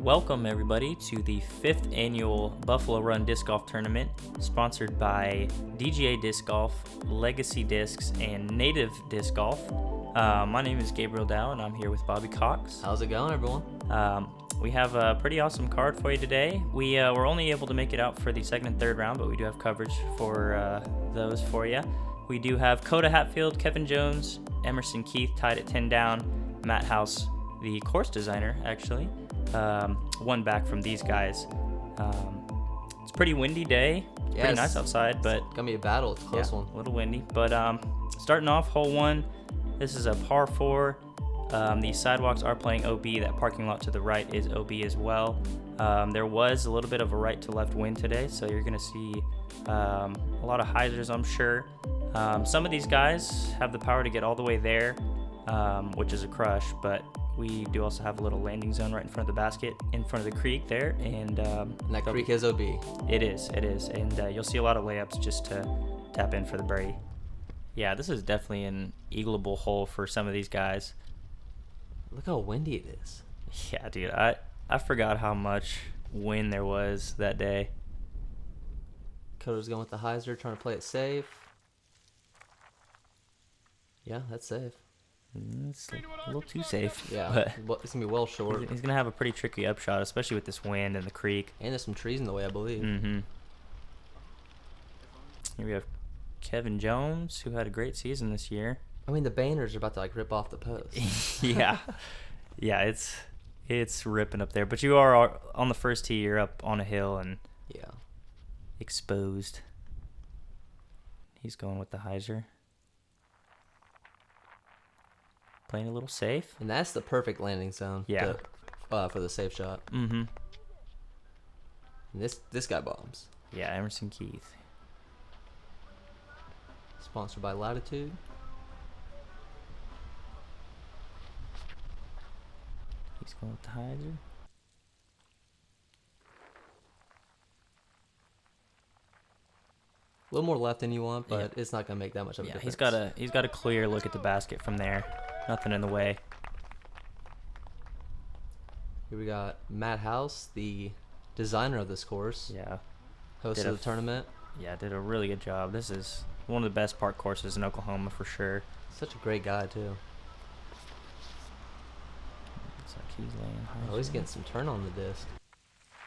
Welcome everybody to the 5th annual Buffalo Run Disc Golf Tournament, sponsored by DGA Disc Golf, Legacy Discs, and Native Disc Golf. My name is Gabriel Dow, and I'm here with Bobby Cox. How's it going, everyone? We have a pretty awesome card for you today. We were only able to make it out for the second and third round, but we do have coverage for those for you. We do have Coda Hatfield, Kevin Jones, Emerson Keith tied at 10 down, Matt House, the course designer, actually, one back from these guys. It's a pretty windy day. It's pretty nice outside, but it's gonna be a battle. It's a close one. A little windy. But starting off, hole one. This is a par 4. The sidewalks are playing OB. That parking lot to the right is OB as well. There was a little bit of a right to left wind today, so you're gonna see a lot of hyzers, I'm sure. Some of these guys have the power to get all the way there, which is a crush, but we do also have a little landing zone right in front of the basket, in front of the creek there, and that creek is OB. It is, and you'll see a lot of layups just to tap in for the birdie. Yeah, this is definitely an eagleable hole for some of these guys. Look how windy it is. Yeah, dude, I forgot how much wind there was that day. Coda's going with the hyzer, trying to play it safe. Yeah, that's safe. It's a little too safe. Yeah, but it's going to be well short. He's going to have a pretty tricky upshot, especially with this wind and the creek. And there's some trees in the way, I believe. Mm-hmm. Here we have Kevin Jones, who had a great season this year. I mean, the banners are about to, rip off the post. Yeah, it's ripping up there. But you are on the first tee. You're up on a hill and exposed. He's going with the hyzer. Playing a little safe. And that's the perfect landing zone. Yeah. For the safe shot. Mm-hmm. And this guy bombs. Yeah, Emerson Keith. Sponsored by Latitude. He's going with the hyzer. A little more left than you want, but it's not gonna make that much of a difference. He's got a clear look at the basket from there. Nothing in the way. Here we got Matt House, the designer of this course. Yeah. Host of the tournament. Yeah, did a really good job. This is one of the best park courses in Oklahoma for sure. Such a great guy too. Looks like he's laying high. Oh, he's getting some turn on the disc.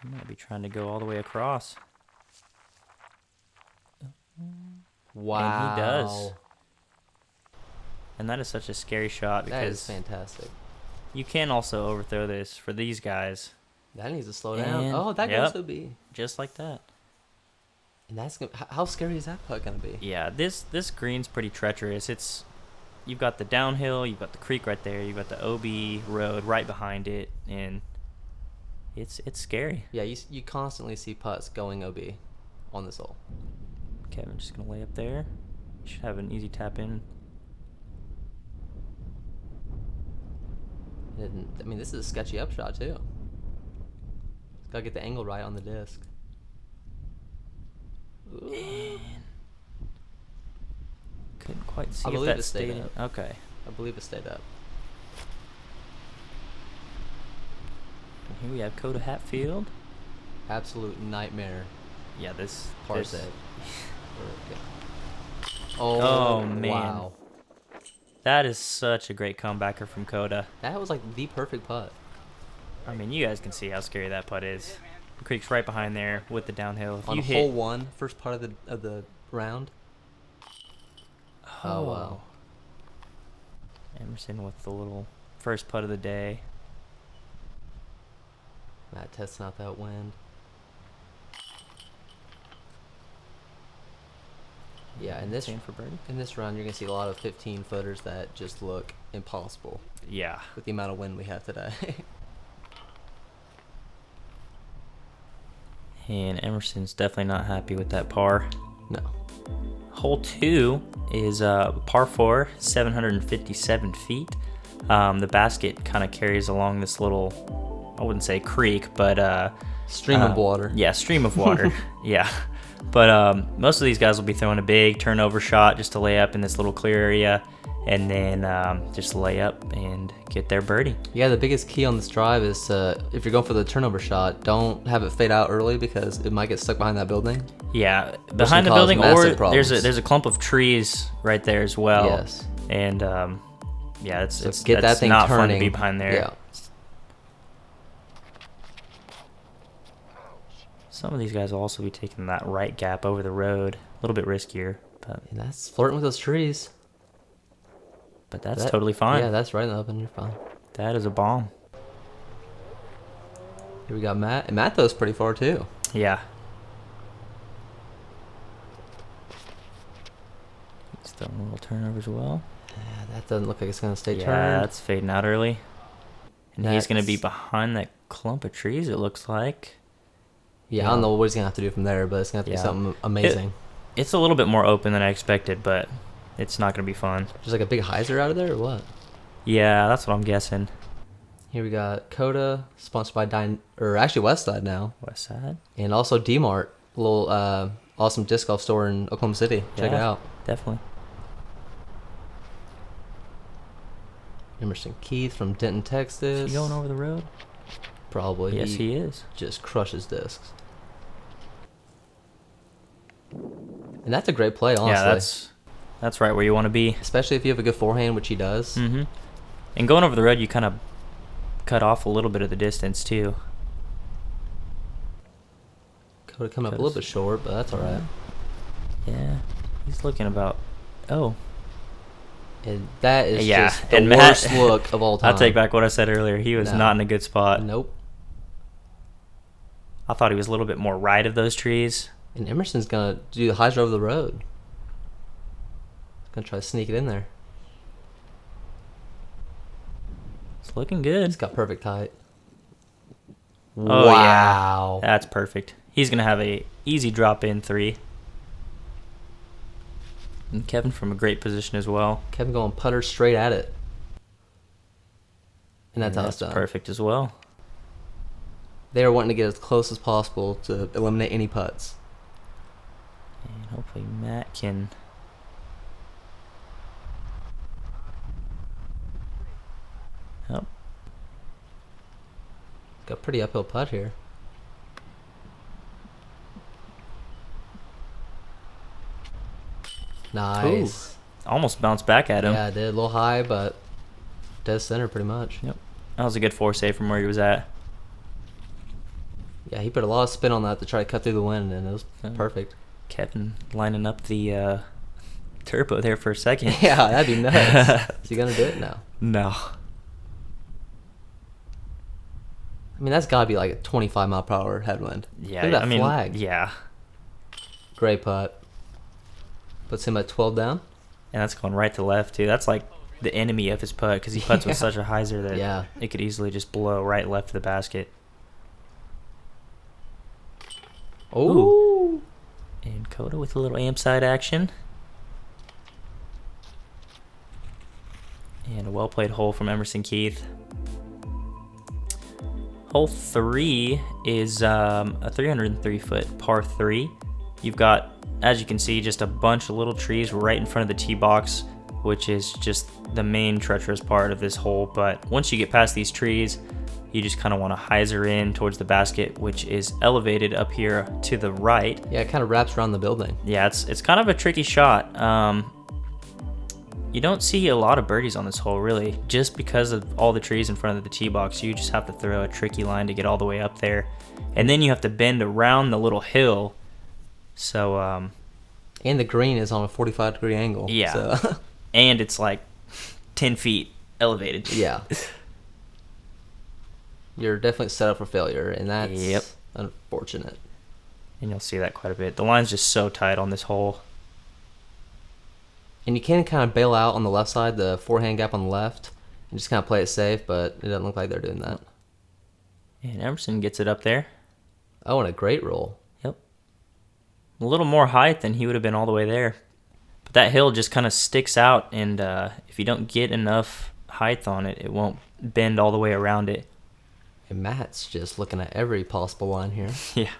He might be trying to go all the way across. Wow. And he does. And that is such a scary shot because that is fantastic. You can also overthrow this for these guys. That needs to slow down. Oh, that goes to B. Just like that. And that's how scary is that putt gonna be? Yeah, this green's pretty treacherous. You've got the downhill, you've got the creek right there, you've got the OB road right behind it, and it's scary. Yeah, you constantly see putts going OB on this hole. Kevin just gonna lay up there. You should have an easy tap in. I mean, this is a sketchy upshot too. Gotta get the angle right on the disc. Man. Couldn't quite see I if believe that it stayed up. Okay. I believe it stayed up. And here we have Coda Hatfield. Absolute nightmare. Yeah, this par save. Oh man. Wow. That is such a great comebacker from Coda. That was like the perfect putt. I mean, you guys can see how scary that putt is. The creek's right behind there with the downhill. On hole 1, first part of the round. Oh wow. Emerson with the little first putt of the day. Matt testing out that wind. Yeah, in this round, you're gonna see a lot of 15-footers that just look impossible. Yeah. With the amount of wind we have today. And Emerson's definitely not happy with that par. No. Hole 2 is par 4, 757 feet. The basket kind of carries along this little, I wouldn't say creek, but stream of water. Yeah, stream of water. Yeah. But most of these guys will be throwing a big turnover shot just to lay up in this little clear area. and then just lay up and get their birdie. Yeah, the biggest key on this drive is if you're going for the turnover shot, don't have it fade out early because it might get stuck behind that building. Yeah, behind the building, or there's a clump of trees right there as well. Yes. And yeah, it's get that thing not turning. fun to be behind there. Yeah. Some of these guys will also be taking that right gap over the road. A little bit riskier, but And that's flirting with those trees. But that's totally fine. Yeah, that's right in the open. You're fine. That is a bomb. Here we got Matt. And Matt throws pretty far, too. Yeah. He's throwing a little turnover as well. Yeah, that doesn't look like it's going to stay turned. Yeah, that's fading out early. And he's going to be behind that clump of trees, it looks like. Yeah, I don't know what he's going to have to do from there, but it's going to have to be something amazing. It's a little bit more open than I expected, but it's not going to be fun. Just like a big hyzer out of there or what? Yeah, that's what I'm guessing. Here we got Coda, sponsored by actually Westside now. Westside. And also D-Mart, a little awesome disc golf store in Oklahoma City. Check it out. Definitely. Emerson Keith from Denton, Texas. Is he going over the road? Probably. Yes, he is. Just crushes discs. And that's a great play, honestly. Yeah, that's right where you want to be. Especially if you have a good forehand, which he does. Mm-hmm. And going over the road, you kind of cut off a little bit of the distance, too. Coda coming up a little bit short, but that's all right. Yeah, he's looking about... Oh. And that is just the and worst look of all time. I'll take back what I said earlier. He was not in a good spot. Nope. I thought he was a little bit more right of those trees. And Emerson's going to do the hyzer over the road. He's going to try to sneak it in there. It's looking good. He's got perfect height. Oh, wow. Yeah. That's perfect. He's going to have a easy drop-in 3. And Kevin from a great position as well. Kevin going putter straight at it. And that's how it's done. Perfect as well. They are wanting to get as close as possible to eliminate any putts. And hopefully Matt can... Oh. Got a pretty uphill putt here. Nice. Ooh. Almost bounced back at him. Yeah, it did. A little high, but dead center pretty much. Yep. That was a good force from where he was at. Yeah, he put a lot of spin on that to try to cut through the wind, and it was perfect. Kevin lining up the turbo there for a second. Yeah, that'd be nuts. Is he going to do it now? No. I mean, that's got to be like a 25-mile-per-hour headwind. Yeah, look at that flag. Yeah. Great putt. Puts him at 12 down. And that's going right to left, too. That's like the enemy of his putt because he putts with such a hyzer that it could easily just blow right left of the basket. Ooh. And Coda with a little amp side action. And a well-played hole from Emerson Keith. Hole 3 is a 303-foot par 3. You've got, as you can see, just a bunch of little trees right in front of the tee box, which is just the main treacherous part of this hole. But once you get past these trees, you just kind of want to hyzer in towards the basket, which is elevated up here to the right. Yeah, it kind of wraps around the building. Yeah, it's kind of a tricky shot. You don't see a lot of birdies on this hole, really, just because of all the trees in front of the tee box. You just have to throw a tricky line to get all the way up there. And then you have to bend around the little hill. So, and the green is on a 45-degree angle. Yeah. So. And it's like 10 feet elevated. Yeah. You're definitely set up for failure, and that's unfortunate. And you'll see that quite a bit. The line's just so tight on this hole. And you can kind of bail out on the left side, the forehand gap on the left, and just kind of play it safe, but it doesn't look like they're doing that. And Emerson gets it up there. Oh, and a great roll. Yep. A little more height than he would have been all the way there. But that hill just kind of sticks out, and if you don't get enough height on it, it won't bend all the way around it. And Matt's just looking at every possible line here. Yeah.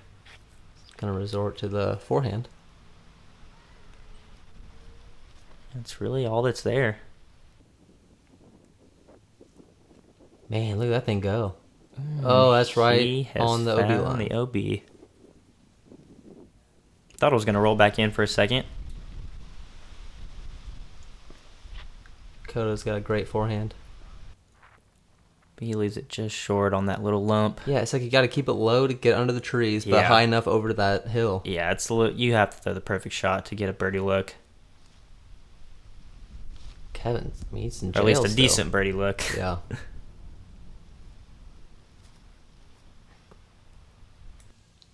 Going to resort to the forehand. That's really all that's there. Man, look at that thing go. Oh, that's He right has on the OB found line. the OB. Thought it was going to roll back in for a second. Coda's got a great forehand. But he leaves it just short on that little lump. Yeah, it's like you got to keep it low to get under the trees, but Yeah. high enough over to that hill. Yeah, you have to throw the perfect shot to get a birdie look. Kevin, I mean, he's in Or jail at least a still. decent birdie look. Yeah.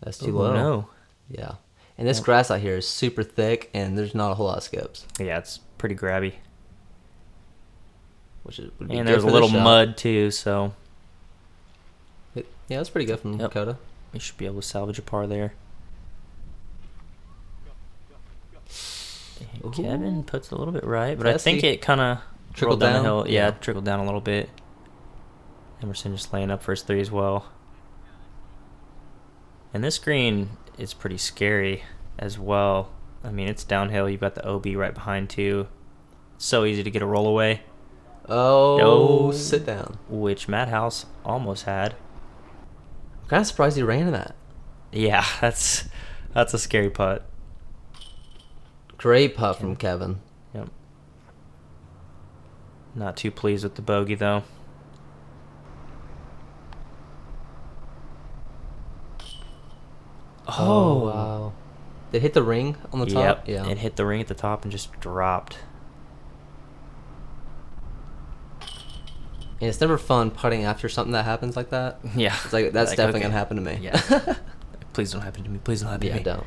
That's too Ooh, low. no. Yeah. And this grass out here is super thick, and there's not a whole lot of skips, Yeah, it's pretty grabby. which would be And good there's a for little this shot. mud too, so Yeah, that's pretty good from Yep. Coda. you should be able to salvage a par there. And Kevin puts it a little bit right, but I think Testy. it kind of Trickled down the down? hill. Yeah, Yeah. it trickled down a little bit. Emerson just laying up for his 3 as well. And this green is pretty scary as well. I mean, it's downhill. You've got the OB right behind too. It's so easy to get a roll away, Oh, No. sit down. which Matt House almost had. I'm kind of surprised he ran that. Yeah, that's a scary putt. Great putt from Kevin. Yep. Not too pleased with the bogey though. Oh, wow. Did it hit the ring on the top? Yep. Yeah. It hit the ring at the top and just dropped. And it's never fun putting after something that happens like that. Yeah. It's like, that's Like, definitely okay. going to happen to me. Yeah. Please don't happen to me. Please don't happen Yeah, to me. don't.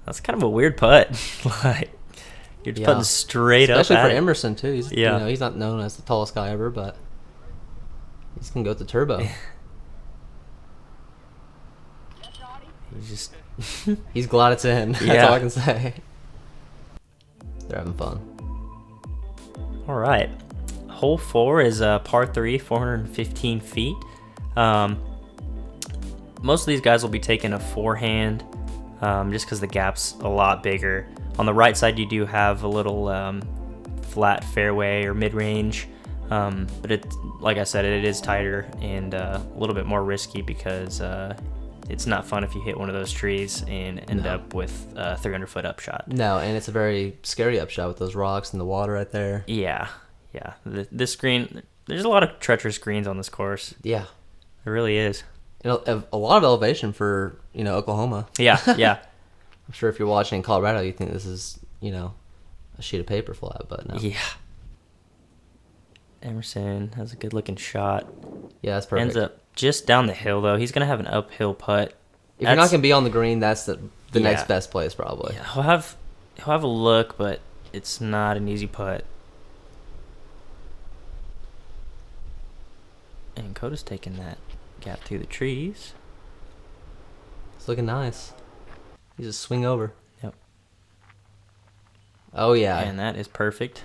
That's kind of a weird putt. Like you're just Yeah. putting straight Especially up for at it. Emerson, too. He's, Yeah. You know, he's not known as the tallest guy ever, but he's going to go with the turbo. He's just He's glad it's in. That's Yeah. all I can say. They're having fun. all right. Hole 4 is par 3, 415 feet. Most of these guys will be taking a forehand, just because the gap's a lot bigger. On the right side, you do have a little flat fairway or mid-range, but it, like I said, it is tighter and a little bit more risky because it's not fun if you hit one of those trees and end up with a 300-foot upshot. No, and it's a very scary upshot with those rocks and the water right there. Yeah. This green, there's a lot of treacherous greens on this course. Yeah. There really is. You know, a lot of elevation for, you know, Oklahoma. Yeah. I'm sure if you're watching in Colorado, you think this is, you know, a sheet of paper flat, but no. Yeah. Emerson has a good looking shot. Yeah, that's perfect. Ends up just down the hill though. He's gonna have an uphill putt. If you're not going to be on the green, that's the Yeah. next best place probably. Yeah, he'll have a look, but it's not an easy putt. And Coda's taking that gap through the trees. It's looking nice. He's just swing over. Yep. Oh, yeah. And that is perfect.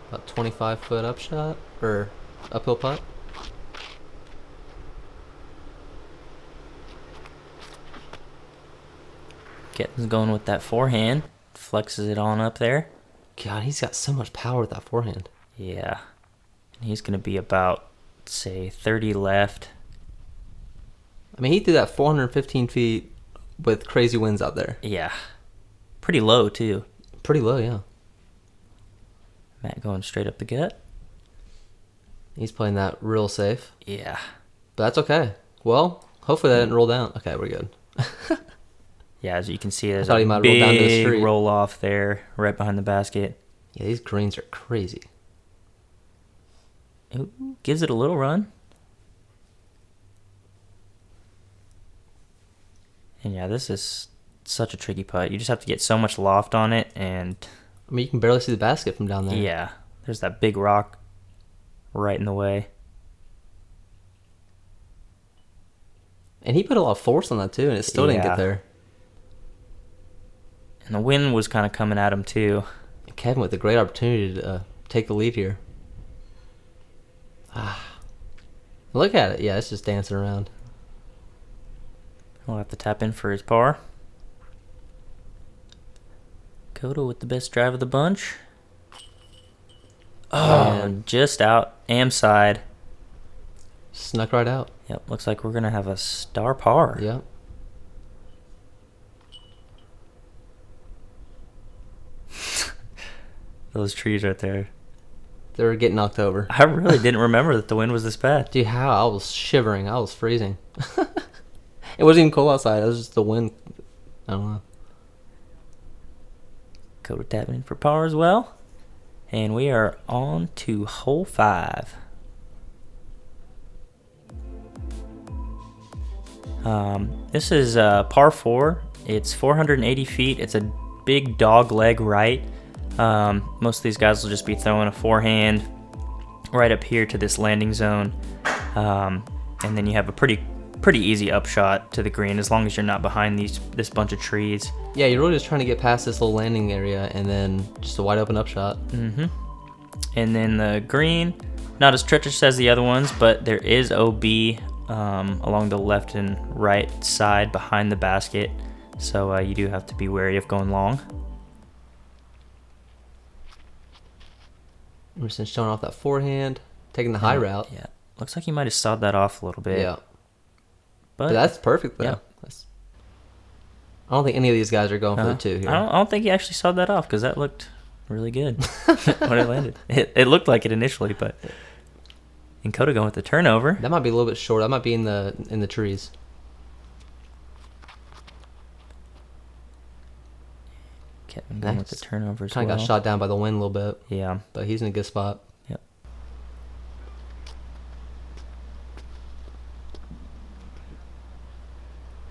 About 25-foot upshot or uphill putt. Getting's going with that forehand. Flexes it on up there. God, he's got so much power with that forehand. Yeah. And he's gonna be about, say, 30 left. I mean, he threw that 415 feet with crazy winds out there. Yeah. Pretty low, too. Pretty low, yeah. Matt going straight up the gut. He's playing that real safe. Yeah. But that's okay. Well, hopefully that didn't roll down. Okay, we're good. Yeah, as you can see, there's thought he a might roll down to the big street. roll off there, right behind the basket. Yeah, these greens are crazy. Ooh, gives it a little run. And yeah, this is such a tricky putt. You just have to get so much loft on it, and I mean, you can barely see the basket from down there. yeah, there's that big rock right in the way. And he put a lot of force on that, too, and it still didn't Yeah. get there. And the wind was kind of coming at him, too. Kevin with a great opportunity to take the lead here. Look at it. Yeah, it's just dancing around. He'll have to tap in for his par. Coda with the best drive of the bunch. Oh, And just out. Am side. snuck right out. Yep, looks like we're going to have a star par. Yep. Those trees right there. They were getting knocked over. I really didn't remember that the wind was this bad. Dude, how I was shivering. I was freezing. It wasn't even cold outside. It was just the wind. I don't know. Coda tapping in for par as well. And we are on to hole 5. This is par 4. It's 480 feet. It's a big dog leg right. Most of these guys will just be throwing a forehand right up here to this landing zone. And then you have a pretty easy upshot to the green as long as you're not behind this bunch of trees. Yeah, you're really just trying to get past this little landing area and then just a wide open upshot. And then the green, not as treacherous as the other ones, but there is OB along the left and right side behind the basket. So you do have to be wary of going long. Emerson's showing off that forehand, taking the high route. Yeah, looks like he might have sawed that off a little bit. Yeah. But that's perfect, though. Yeah. I don't think any of these guys are going for the 2 here. I don't think he actually sawed that off because that looked really good when it landed. It looked like it initially, but and Coda going with the turnover. That might be a little bit short. That might be in the trees. Kevin going with the turnover as well. Kind of got shot down by the wind a little bit. Yeah. But he's in a good spot. Yep.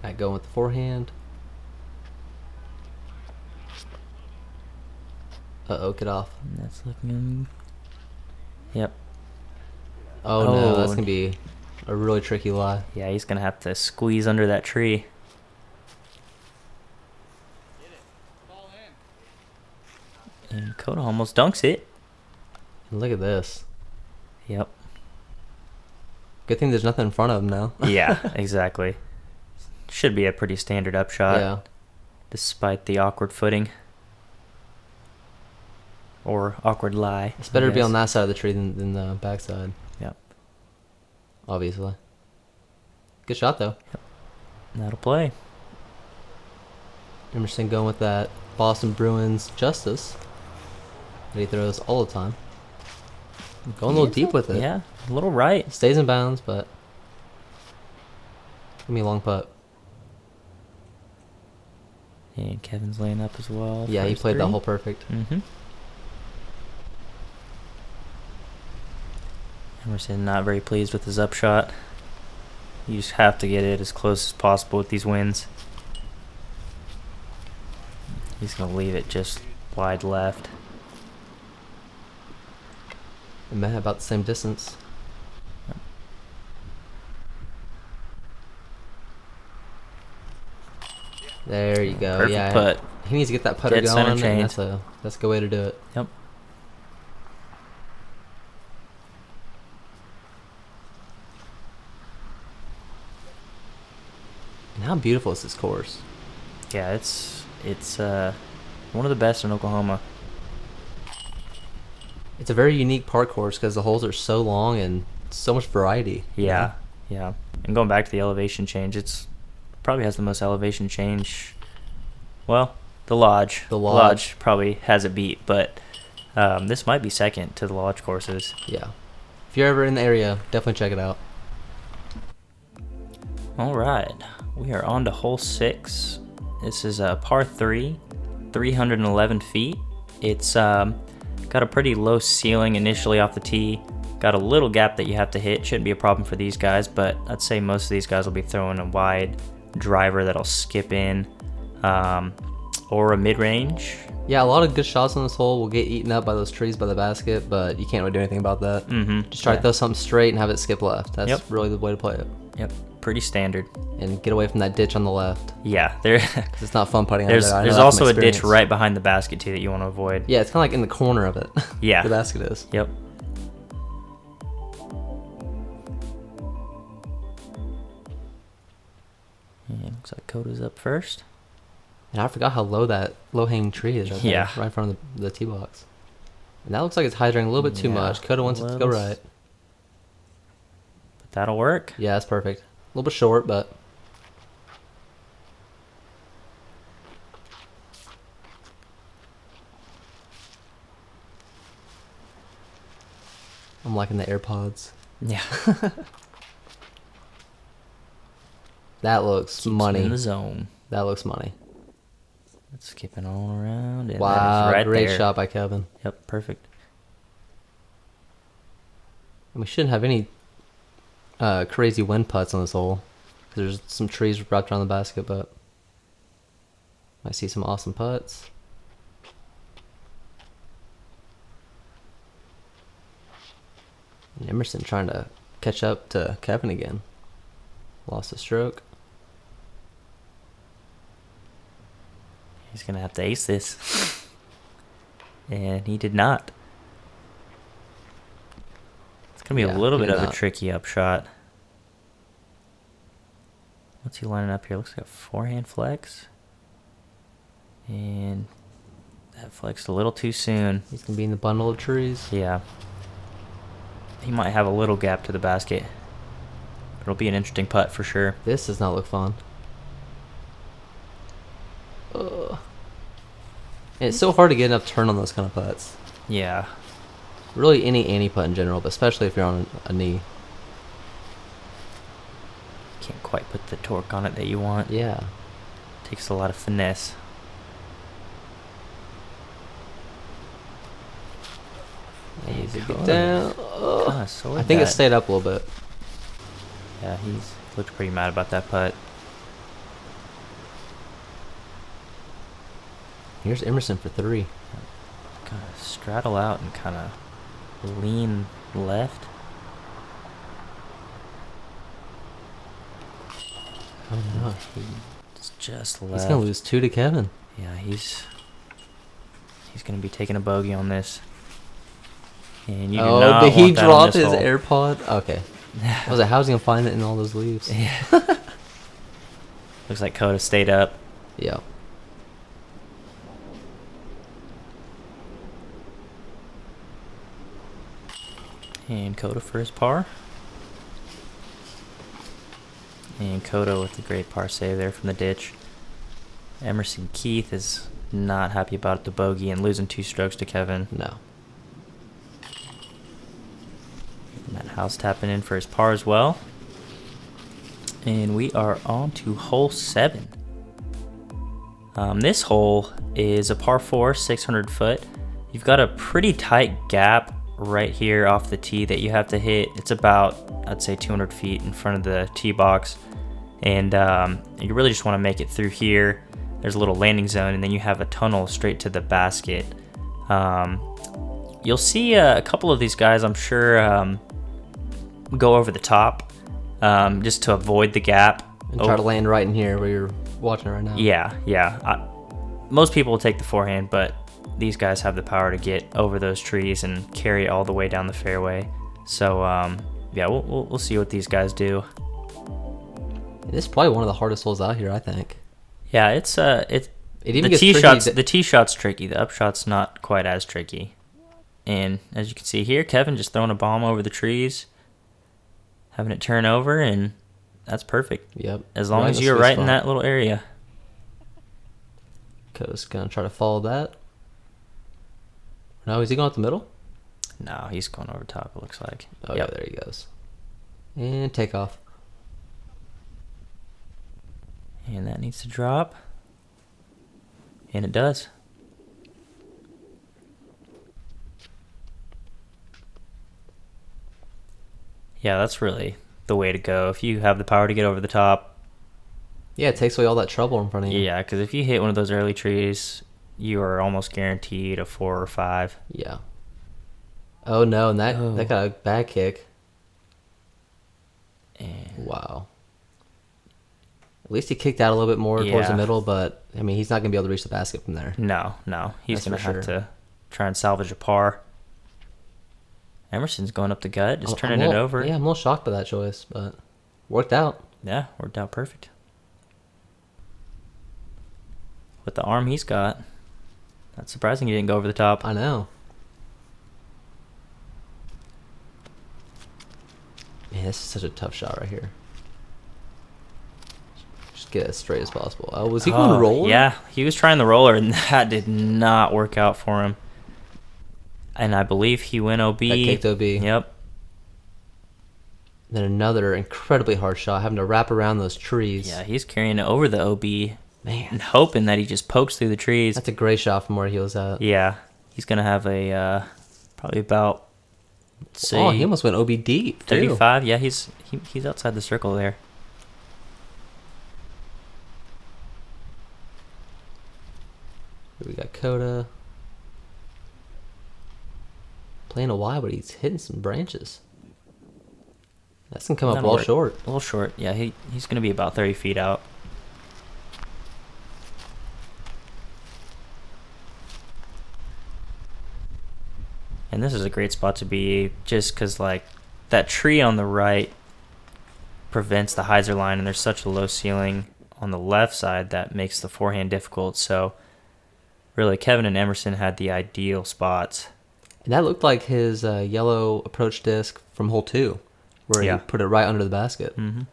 All right, going with the forehand. Uh-oh, get off. And that's looking... Yep. Oh, no, that's going to be a really tricky lie. Yeah, he's going to have to squeeze under that tree. And Coda almost dunks it. And look at this. Yep. Good thing there's nothing in front of him now. Yeah, exactly. Should be a pretty standard upshot. Yeah. Despite the awkward footing. Or awkward lie. It's better to be on that side of the tree than the back side. Yep. Obviously. Good shot, though. Yep. That'll play. Emerson going with that Boston Bruins justice that he throws all the time. Going a little deep with it. Yeah, a little right. Stays in bounds, but give me a long putt. And Kevin's laying up as well. Yeah, he played that hole perfect. Emerson not very pleased with his upshot. You just have to get it as close as possible with these winds. He's going to leave it just wide left. It met about the same distance. There you go. Perfect yeah, putt. He needs to get that putter Dead center going. And change. that's a good way to do it. Yep. And how beautiful is this course? Yeah, it's one of the best in Oklahoma. It's a very unique park course because the holes are so long and so much variety. Yeah, yeah. And going back to the elevation change, it's probably has the most elevation change. Well, the Lodge. The Lodge probably has it beat, but this might be second to the Lodge courses. Yeah. If you're ever in the area, definitely check it out. All right, we are on to hole 6. This is a par 3, 311 feet. It's got a pretty low ceiling initially off the tee. Got a little gap that you have to hit. Shouldn't be a problem for these guys, but I'd say most of these guys will be throwing a wide driver that'll skip in, or a mid-range. Yeah, a lot of good shots on this hole will get eaten up by those trees by the basket, but you can't really do anything about that. Just try to throw something straight and have it skip left. That's really the way to play it. Yep, pretty standard. And get away from that ditch on the left. Yeah, 'Cause it's not fun putting there's under there. there's also a ditch right behind the basket too that you want to avoid. Yeah, it's kind of like in the corner of it. Yeah. The basket is. Yep. And looks like Coda's up first. And I forgot how low that low-hanging tree is right there, Yeah. right in front of the tee box. And that looks like it's hydrating a little bit too much. Coda wants it to go right. But that'll work. Yeah, that's perfect. A little bit short, but... I'm liking the AirPods. Yeah. That looks Keeps money. in the zone. That looks money. It's skipping all around. And wow, right great there. shot by Kevin. Yep, perfect. And we shouldn't have any crazy wind putts on this hole. There's some trees wrapped around the basket, but I see some awesome putts. And Emerson trying to catch up to Kevin again. Lost a stroke. He's going to have to ace this. And he did not. It's going to be a little bit of a tricky upshot. What's he lining up here? Looks like a forehand flex. And that flexed a little too soon. He's going to be in the bundle of trees. Yeah. He might have a little gap to the basket. It'll be an interesting putt for sure. This does not look fun. And it's so hard to get enough turn on those kind of putts. Yeah. Really any putt in general, but especially if you're on a knee. Can't quite put the torque on it that you want. Yeah. Takes a lot of finesse. Easy get down. I think it stayed up a little bit. Yeah, he's looked pretty mad about that putt. Here's Emerson for 3. Kind of straddle out and kind of lean left. Oh no. It's just left. He's going to lose 2 to Kevin. Yeah, he's going to be taking a bogey on this. And you do not did he want that on drop this his hole. AirPod? Okay. I was like, how's he going to find it in all those leaves? Yeah. Looks like Coda stayed up. Yeah. And Coda for his par. And Coda with a great par save there from the ditch. Emerson Keith is not happy about the bogey and losing 2 strokes to Kevin. No. And that house tapping in for his par as well. And we are on to hole 7. This hole is a par 4, 600 foot. You've got a pretty tight gap right here off the tee that you have to hit. It's about, I'd say, 200 feet in front of the tee box. And you really just want to make it through here. There's a little landing zone, and then you have a tunnel straight to the basket. You'll see a couple of these guys, I'm sure, go over the top just to avoid the gap. And try to land right in here where you're watching it right now. Yeah. Most people will take the forehand, but these guys have the power to get over those trees and carry it all the way down the fairway. So, yeah, we'll see what these guys do. This is probably one of the hardest holes out here, I think. Yeah, it's It even the gets tee tricky shots. The tee shot's tricky. The upshot's not quite as tricky. And as you can see here, Kevin just throwing a bomb over the trees, having it turn over, and that's perfect. Yep. As long as you're right in that little area. Coda's gonna try to follow that. No, is he going up the middle? No, he's going over top, it looks like. Oh, yeah, there he goes. And take off. And that needs to drop. And it does. Yeah, that's really the way to go. If you have the power to get over the top. Yeah, it takes away all that trouble in front of you. Yeah, because if you hit one of those early trees, you are almost guaranteed a 4 or 5. Yeah. Oh, no, and that got a bad kick. And wow. At least he kicked out a little bit more towards the middle, but, I mean, he's not going to be able to reach the basket from there. No. He's going to have to try and salvage a par. Emerson's going up the gut, just turning it over. Yeah, I'm a little shocked by that choice, but worked out. Yeah, worked out perfect. With the arm he's got, that's surprising he didn't go over the top. I know. Man, this is such a tough shot right here. Just get it as straight as possible. Oh, was he going roller? Yeah, he was trying the roller, and that did not work out for him. And I believe he went OB. That kicked OB. Yep. Then another incredibly hard shot, having to wrap around those trees. Yeah, he's carrying it over the OB. Man. And hoping that he just pokes through the trees. That's a great shot from where he was at. Yeah, he's going to have a probably about, say, he almost went OB deep, too. 35. Yeah, he's outside the circle there. Here we got Coda. Playing a wide, but he's hitting some branches. That's going to come up well short. A little short. Yeah, he's going to be about 30 feet out. And this is a great spot to be just because, like, that tree on the right prevents the hyzer line, and there's such a low ceiling on the left side that makes the forehand difficult. So, really, Kevin and Emerson had the ideal spots. And that looked like his yellow approach disc from hole 2, where he put it right under the basket. Mm-hmm.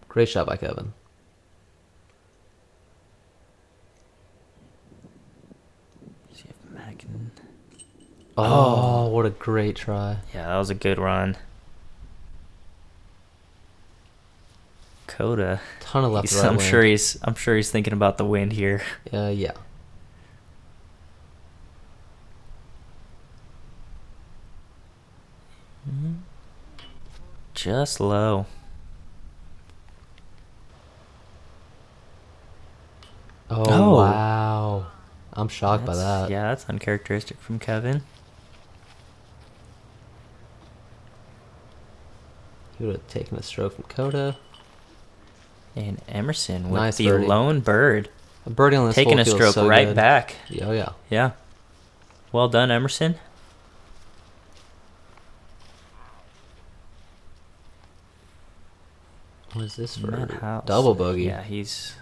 Great shot by Kevin. See if Matt can... Oh, what a great try. Yeah, that was a good run. Coda. Ton of left to right I'm wind. sure he's thinking about the wind here. Yeah. Just low. Oh, wow. I'm shocked by that. Yeah, that's uncharacteristic from Kevin. He would have taken a stroke from Coda. And Emerson with Nice the birdie. lone bird. A birdie on this Taking hole a feels stroke so right good. back. Oh, yeah. Yeah. Well done, Emerson. What is this for? Matt House. Double bogey. Yeah, he's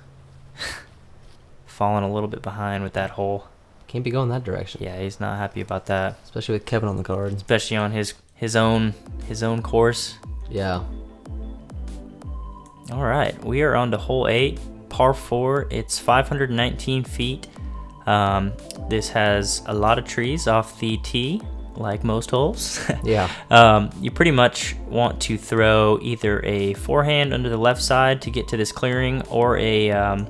falling a little bit behind with that hole. Can't be going that direction. Yeah, he's not happy about that. Especially with Kevin on the card. Especially on his own course. Yeah. All right, we are on to hole 8, par 4. It's 519 feet. This has a lot of trees off the tee, like most holes. Yeah. You pretty much want to throw either a forehand under the left side to get to this clearing, or a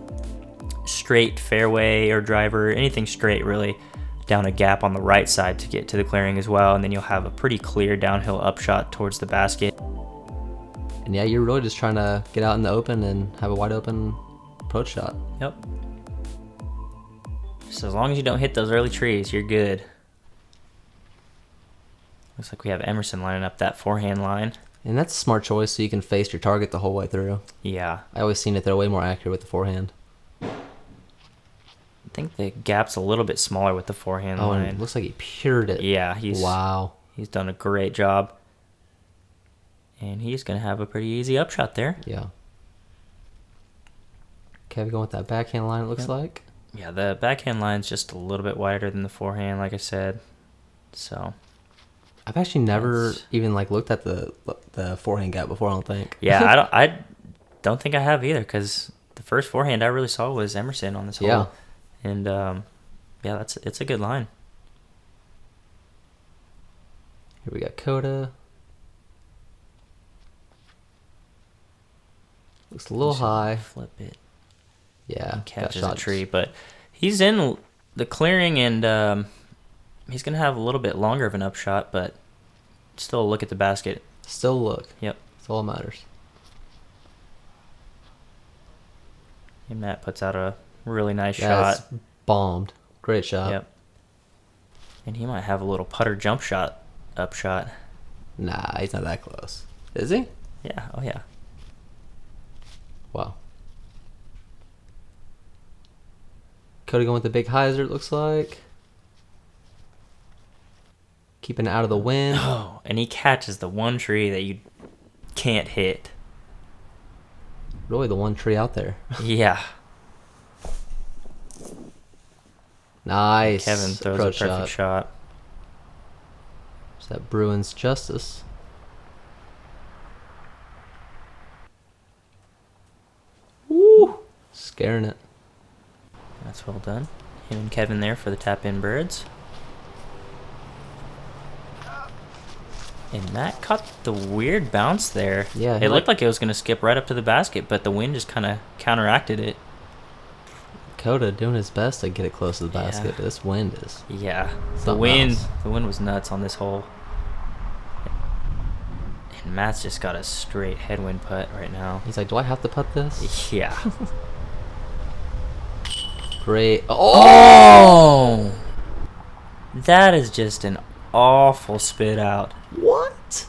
straight fairway or driver, anything straight really, down a gap on the right side to get to the clearing as well, and then you'll have a pretty clear downhill upshot towards the basket. And yeah, you're really just trying to get out in the open and have a wide open approach shot. Yep. So as long as you don't hit those early trees, you're good. Looks like we have Emerson lining up that forehand line. And that's a smart choice, so you can face your target the whole way through. Yeah. I always seen it they're way more accurate with the forehand. I think the gap's a little bit smaller with the forehand line. And it looks like he pured it. Yeah, Wow. He's done a great job. And he's going to have a pretty easy upshot there. Yeah. Kevin going with that backhand line, it looks like. Yeah, the backhand line's just a little bit wider than the forehand, like I said. So, I've actually never even looked at the forehand gap before, I don't think. Yeah, I don't think I have either, because the first forehand I really saw was Emerson on this hole. Yeah. And yeah, it's a good line. Here we got Coda. Looks a little high. Flip it. Yeah. Catches a tree, but he's in the clearing, and he's going to have a little bit longer of an upshot, but still look at the basket. Still look. Yep. That's all that matters. And Matt puts out a really nice Yeah, shot. it's bombed. Great shot. Yep. And he might have a little putter jump shot upshot. Nah, he's not that close. Is he? Yeah. Oh, yeah. Wow. Coda going with the big hyzer, it looks like. Keeping it out of the wind. Oh, and he catches the one tree that you can't hit. Really the one tree out there. Yeah. Nice. Kevin throws approach a perfect shot. Is that Bruins justice? scaring it. That's well done. Him and Kevin there for the tap-in birds. And Matt caught the weird bounce there. Yeah, it looked like it was going to skip right up to the basket, but the wind just kind of counteracted it. Coda doing his best to get it close to the basket, but this wind is... Yeah, the something wind else. the wind was nuts on this hole. And Matt's just got a straight headwind putt right now. He's like, do I have to putt this? Yeah. Great. Oh! That is just an awful spit out. What?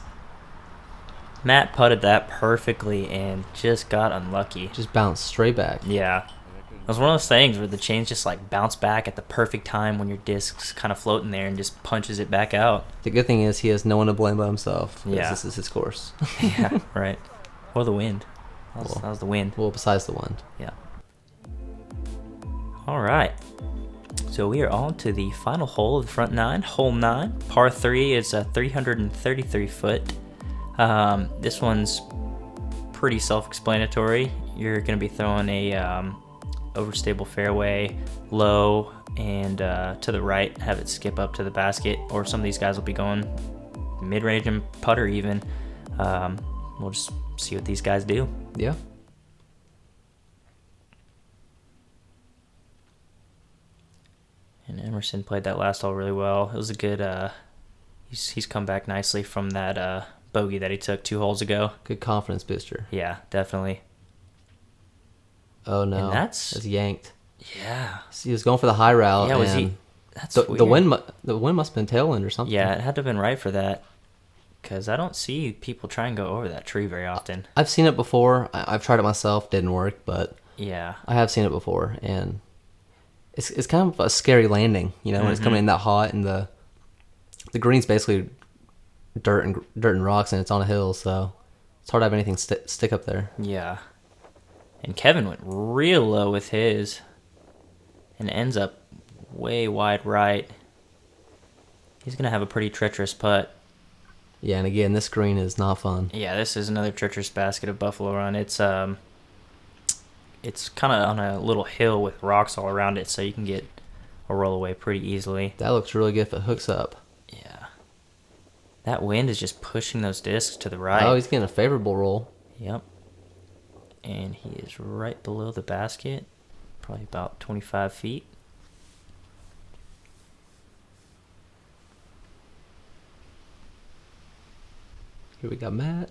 Matt putted that perfectly and just got unlucky. Just bounced straight back. Yeah. It was one of those things where the chains just like bounce back at the perfect time when your disc's kind of floating there and just punches it back out. The good thing is he has no one to blame but himself. Yeah. This is his course. Yeah, right. Or the wind. That was the wind. Well, besides the wind. Yeah. All right. So we are on to the final hole of the front nine, hole 9. Par 3 is a 333 foot. This one's pretty self-explanatory. You're going to be throwing a overstable fairway, low, and to the right, have it skip up to the basket. Or some of these guys will be going mid-range and putter even. We'll just see what these guys do. Yeah. And Emerson played that last hole really well. It was a good. He's come back nicely from that bogey that he took 2 holes ago. Good confidence booster. Yeah, definitely. Oh no, And that's yanked. Yeah. He was going for the high route. Yeah, was and he? That's the weird. wind must have been tailwind or something. Yeah, it had to have been right for that. Because I don't see people try and go over that tree very often. I've seen it before. I've tried it myself. Didn't work, but Yeah. I have seen it before, and it's kind of a scary landing. You know, when it's coming in that hot, and the green's basically dirt and rocks, and it's on a hill, so it's hard to have anything stick up there. Yeah. And Kevin went real low with his and ends up way wide right. He's going to have a pretty treacherous putt. Yeah, and again, this green is not fun. Yeah, this is another treacherous basket of Buffalo Run. It's kind of on a little hill with rocks all around it, so you can get a roll away pretty easily. That looks really good if it hooks up. Yeah. That wind is just pushing those discs to the right. Oh, he's getting a favorable roll. Yep. And he is right below the basket, probably about 25 feet. Here we got Matt.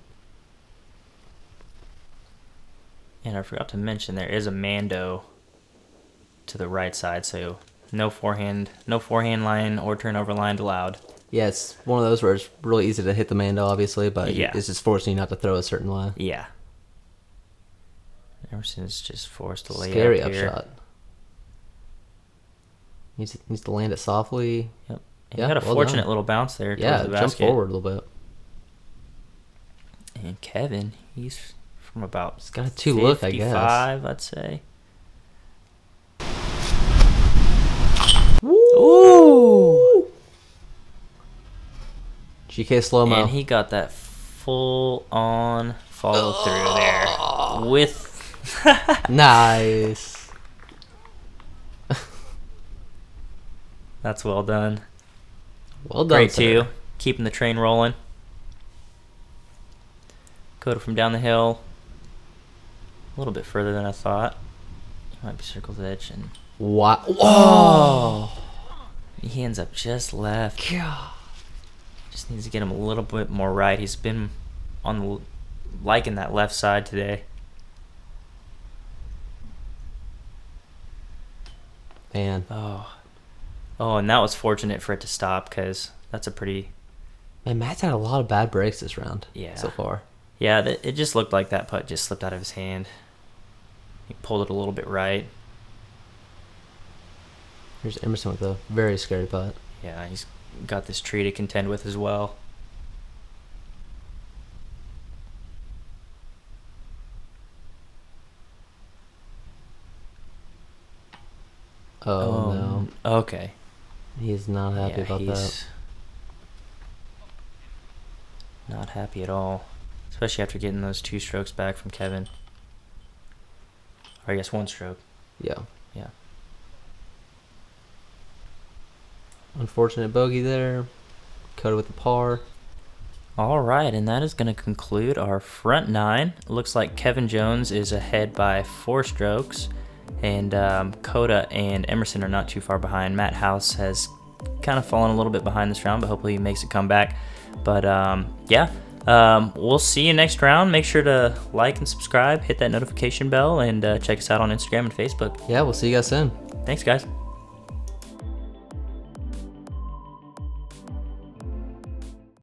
And I forgot to mention there is a Mando to the right side, so no forehand line or turnover line allowed. Yeah, it's one of those where it's really easy to hit the Mando, obviously, but Yeah. it's just forcing you not to throw a certain line. Yeah. Emerson's just forced to lay Scary up here. upshot. Needs to land it softly. Yep. And Yeah, he got a well fortunate done. little bounce there towards Yeah, the jump basket. forward a little bit. And Kevin, he's from about He's got a 2 look, I guess. 55, I'd say. Ooh! GK slow-mo. And he got that full-on follow-through there with... Nice. That's well done. Well done, Great, sir. too. Keeping the train rolling. Coda from down the hill. A little bit further than I thought. He might be circle's edge. And Wow. Whoa! he ends up just left. God. Just needs to get him a little bit more right. He's been on the liking that left side today. Man. Oh, and that was fortunate for it to stop because that's a pretty... Man, Matt's had a lot of bad breaks this round. Yeah. So far. Yeah, it just looked like that putt just slipped out of his hand. He pulled it a little bit right. Here's Emerson with a very scary putt. Yeah, he's got this tree to contend with as well. Oh, no. Okay. He's not happy about that. Not happy at all. Especially after getting those 2 strokes back from Kevin. Or I guess 1 stroke. Yeah. Yeah. Unfortunate bogey there. Coda with the par. All right, and that is going to conclude our front nine. It looks like Kevin Jones is ahead by 4 strokes, and Coda and Emerson are not too far behind. Matt House has kind of fallen a little bit behind this round, but hopefully he makes a comeback. But we'll see you next round. Make sure to like and subscribe, hit that notification bell, and check us out on Instagram and Facebook. Yeah, we'll see you guys soon. Thanks, guys.